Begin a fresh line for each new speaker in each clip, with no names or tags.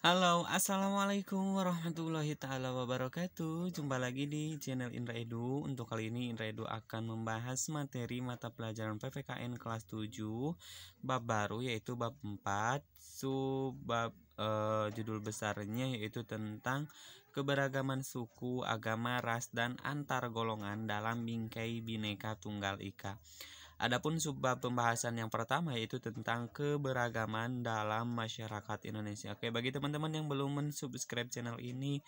Halo, assalamualaikum warahmatullahi taala wabarakatuh. Jumpa lagi di channel Indra Edu. Untuk kali ini Indra Edu akan membahas materi mata pelajaran PPKN kelas 7 bab baru yaitu bab 4 subbab judul besarnya yaitu tentang keberagaman suku, agama, ras dan antar golongan dalam bingkai Bhinneka Tunggal Ika. Adapun subbab pembahasan yang pertama yaitu tentang keberagaman dalam masyarakat Indonesia. Oke, bagi teman-teman yang belum mensubscribe channel ini,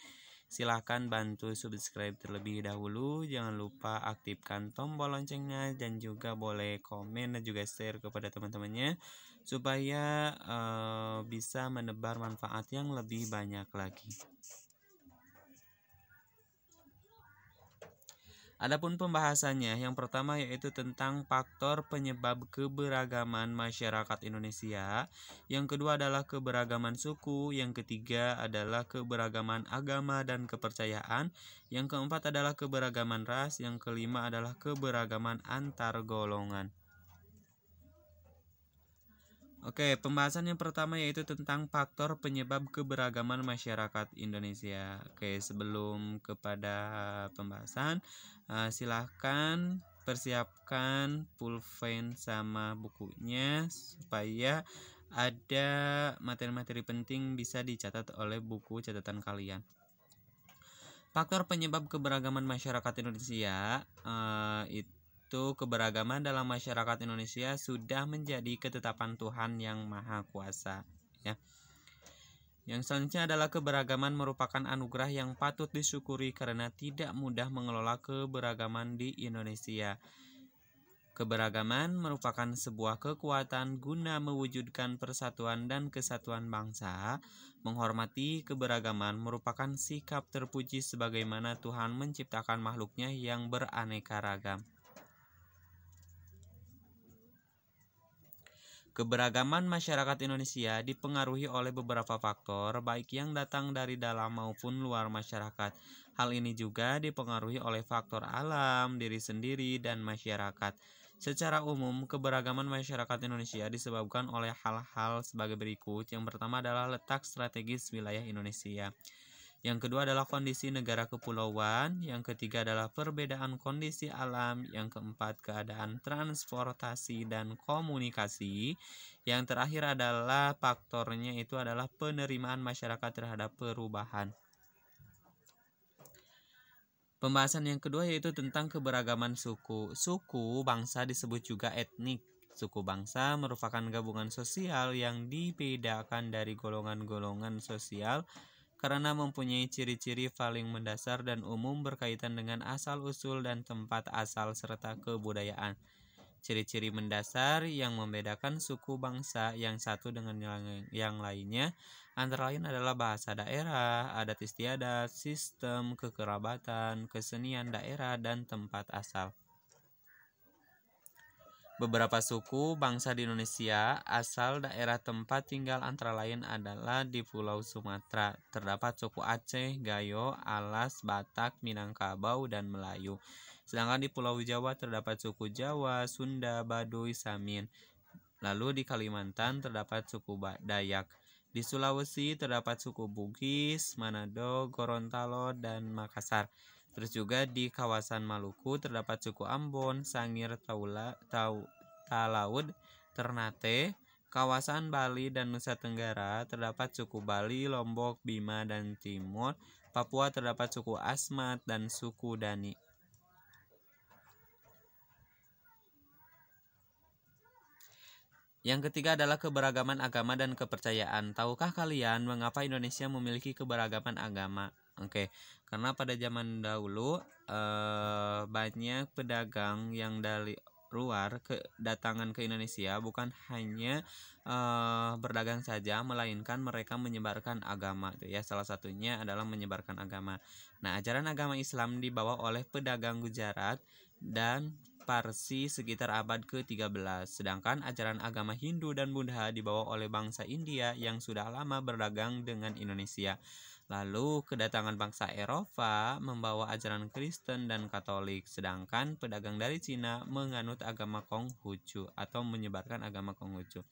silahkan bantu subscribe terlebih dahulu. Jangan lupa aktifkan tombol loncengnya dan juga boleh komen dan juga share kepada teman-temannya supaya bisa menebar manfaat yang lebih banyak lagi. Adapun pembahasannya yang pertama yaitu tentang faktor penyebab keberagaman masyarakat Indonesia, yang kedua adalah keberagaman suku, yang ketiga adalah keberagaman agama dan kepercayaan, yang keempat adalah keberagaman ras, yang kelima adalah keberagaman antar golongan. Oke, pembahasan yang pertama yaitu tentang faktor penyebab keberagaman masyarakat Indonesia. Oke, sebelum kepada pembahasan, silahkan persiapkan pulpen sama bukunya supaya ada materi-materi penting bisa dicatat oleh buku catatan kalian. Faktor penyebab keberagaman masyarakat Indonesia itu keberagaman dalam masyarakat Indonesia sudah menjadi ketetapan Tuhan yang Maha Kuasa, ya. Yang selanjutnya adalah keberagaman merupakan anugerah yang patut disyukuri karena tidak mudah mengelola keberagaman di Indonesia. Keberagaman merupakan sebuah kekuatan guna mewujudkan persatuan dan kesatuan bangsa. Menghormati keberagaman merupakan sikap terpuji sebagaimana Tuhan menciptakan makhluknya yang beraneka ragam. Keberagaman masyarakat Indonesia dipengaruhi oleh beberapa faktor, baik yang datang dari dalam maupun luar masyarakat. Hal ini juga dipengaruhi oleh faktor alam, diri sendiri, dan masyarakat. Secara umum, keberagaman masyarakat Indonesia disebabkan oleh hal-hal sebagai berikut. Yang pertama adalah letak strategis wilayah Indonesia. Yang kedua adalah kondisi negara kepulauan, yang ketiga adalah perbedaan kondisi alam, yang keempat keadaan transportasi dan komunikasi, yang terakhir adalah faktornya itu adalah penerimaan masyarakat terhadap perubahan. Pembahasan yang kedua yaitu tentang keberagaman suku. Suku bangsa disebut juga etnik. Suku bangsa merupakan gabungan sosial yang dibedakan dari golongan-golongan sosial karena mempunyai ciri-ciri paling mendasar dan umum berkaitan dengan asal-usul dan tempat asal serta kebudayaan. Ciri-ciri mendasar yang membedakan suku bangsa yang satu dengan yang lainnya antara lain adalah bahasa daerah, adat istiadat, sistem kekerabatan, kesenian daerah, dan tempat asal. Beberapa suku bangsa di Indonesia asal daerah tempat tinggal antara lain adalah di Pulau Sumatera. Terdapat suku Aceh, Gayo, Alas, Batak, Minangkabau, dan Melayu. Sedangkan di Pulau Jawa terdapat suku Jawa, Sunda, Baduy, Samin. Lalu di Kalimantan terdapat suku Dayak. Di Sulawesi terdapat suku Bugis, Manado, Gorontalo, dan Makassar. Terus juga di kawasan Maluku terdapat suku Ambon, Sangir, Talaud, Ternate. Kawasan Bali dan Nusa Tenggara terdapat suku Bali, Lombok, Bima, dan Timur. Papua terdapat suku Asmat dan suku Dani. Yang ketiga adalah keberagaman agama dan kepercayaan. Tahukah kalian mengapa Indonesia memiliki keberagaman agama? Oke, karena pada zaman dahulu banyak pedagang yang dari luar kedatangan ke Indonesia bukan hanya berdagang saja, melainkan mereka menyebarkan agama. Ya, salah satunya adalah menyebarkan agama. Nah, ajaran agama Islam dibawa oleh pedagang Gujarat dan Parsi sekitar abad ke-13, sedangkan ajaran agama Hindu dan Buddha dibawa oleh bangsa India yang sudah lama berdagang dengan Indonesia. Lalu kedatangan bangsa Eropa membawa ajaran Kristen dan Katolik, sedangkan pedagang dari Cina menganut agama Konghucu atau menyebarkan agama Konghucu.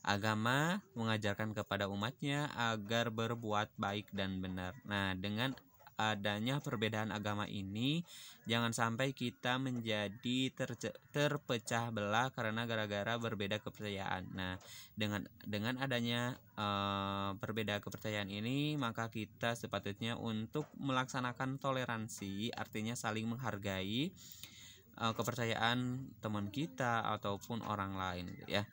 Agama mengajarkan kepada umatnya agar berbuat baik dan benar. Nah, dengan adanya perbedaan agama ini, jangan sampai kita menjadi terpecah belah karena gara-gara berbeda kepercayaan. Nah, dengan adanya berbeda kepercayaan ini, maka kita sepatutnya untuk melaksanakan toleransi, artinya saling menghargai kepercayaan teman kita ataupun orang lain, ya.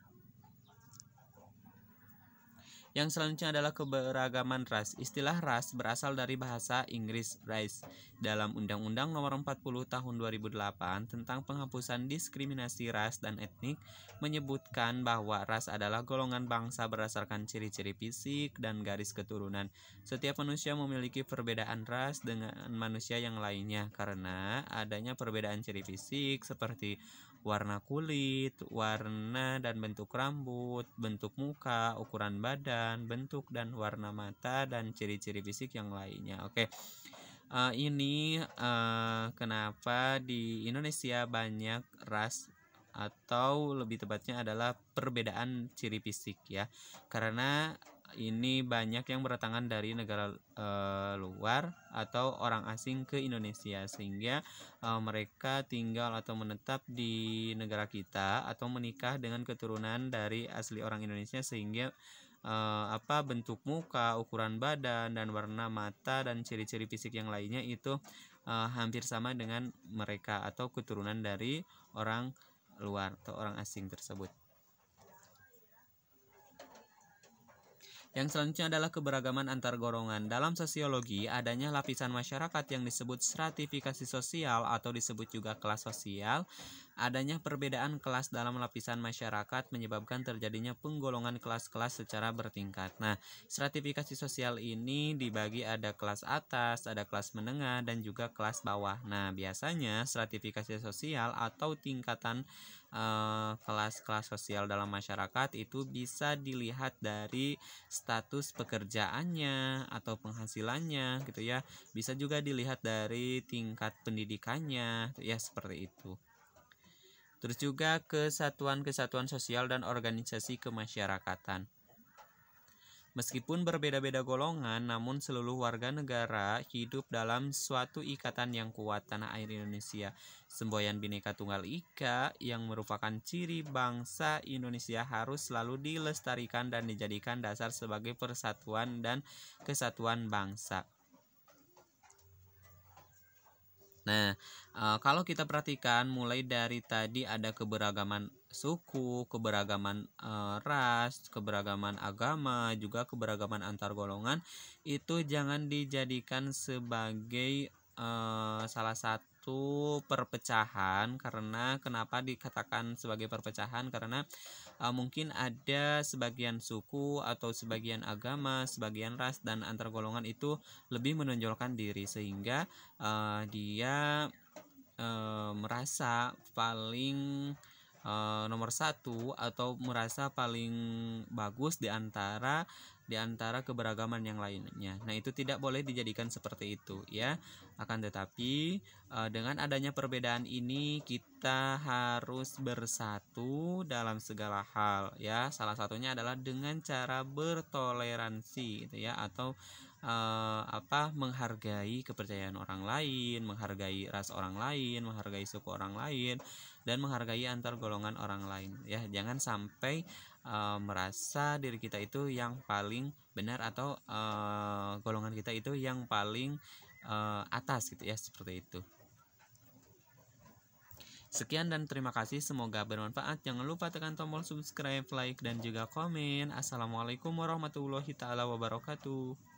Yang selanjutnya adalah keberagaman ras. Istilah ras berasal dari bahasa Inggris race. Dalam Undang-Undang Nomor 40 Tahun 2008 tentang penghapusan diskriminasi ras dan etnik menyebutkan bahwa ras adalah golongan bangsa berdasarkan ciri-ciri fisik dan garis keturunan. Setiap manusia memiliki perbedaan ras dengan manusia yang lainnya karena adanya perbedaan ciri fisik seperti warna kulit, warna dan bentuk rambut, bentuk muka, ukuran badan, bentuk dan warna mata, dan ciri-ciri fisik yang lainnya. Oke, ini kenapa di Indonesia banyak ras atau lebih tepatnya adalah perbedaan ciri fisik, ya, karena ini banyak yang berdatangan dari negara luar atau orang asing ke Indonesia, sehingga mereka tinggal atau menetap di negara kita atau menikah dengan keturunan dari asli orang Indonesia, sehingga bentuk muka, ukuran badan, dan warna mata dan ciri-ciri fisik yang lainnya itu hampir sama dengan mereka atau keturunan dari orang luar atau orang asing tersebut. Yang selanjutnya adalah keberagaman antar golongan. Dalam sosiologi, adanya lapisan masyarakat yang disebut stratifikasi sosial atau disebut juga kelas sosial. Adanya perbedaan kelas dalam lapisan masyarakat menyebabkan terjadinya penggolongan kelas-kelas secara bertingkat. Nah, stratifikasi sosial ini dibagi ada kelas atas, ada kelas menengah, dan juga kelas bawah. Nah, biasanya stratifikasi sosial atau tingkatan kelas-kelas sosial dalam masyarakat itu bisa dilihat dari status pekerjaannya atau penghasilannya, gitu ya. Bisa juga dilihat dari tingkat pendidikannya, ya, seperti itu. Terus juga kesatuan-kesatuan sosial dan organisasi kemasyarakatan. Meskipun berbeda-beda golongan, namun seluruh warga negara hidup dalam suatu ikatan yang kuat, tanah air Indonesia. Semboyan Bhinneka Tunggal Ika yang merupakan ciri bangsa Indonesia harus selalu dilestarikan dan dijadikan dasar sebagai persatuan dan kesatuan bangsa. Nah, kalau kita perhatikan mulai dari tadi ada keberagaman suku, keberagaman ras, keberagaman agama, juga keberagaman antar golongan, itu jangan dijadikan sebagai salah satu perpecahan. Karena kenapa dikatakan sebagai perpecahan? Karena mungkin ada sebagian suku atau sebagian agama, sebagian ras dan antar golongan itu lebih menonjolkan diri, sehingga dia merasa paling nomor satu atau merasa paling bagus di antara keberagaman yang lainnya. Nah, itu tidak boleh dijadikan seperti itu, ya. Akan tetapi dengan adanya perbedaan ini kita harus bersatu dalam segala hal, ya. Salah satunya adalah dengan cara bertoleransi, gitu ya, atau menghargai kepercayaan orang lain, menghargai ras orang lain, menghargai suku orang lain, dan menghargai antar golongan orang lain, ya. Jangan sampai merasa diri kita itu yang paling benar atau golongan kita itu yang paling atas, gitu ya, seperti itu. Sekian dan terima kasih, semoga bermanfaat. Jangan lupa tekan tombol subscribe, like, dan juga komen. Assalamualaikum warahmatullahi taala wabarakatuh.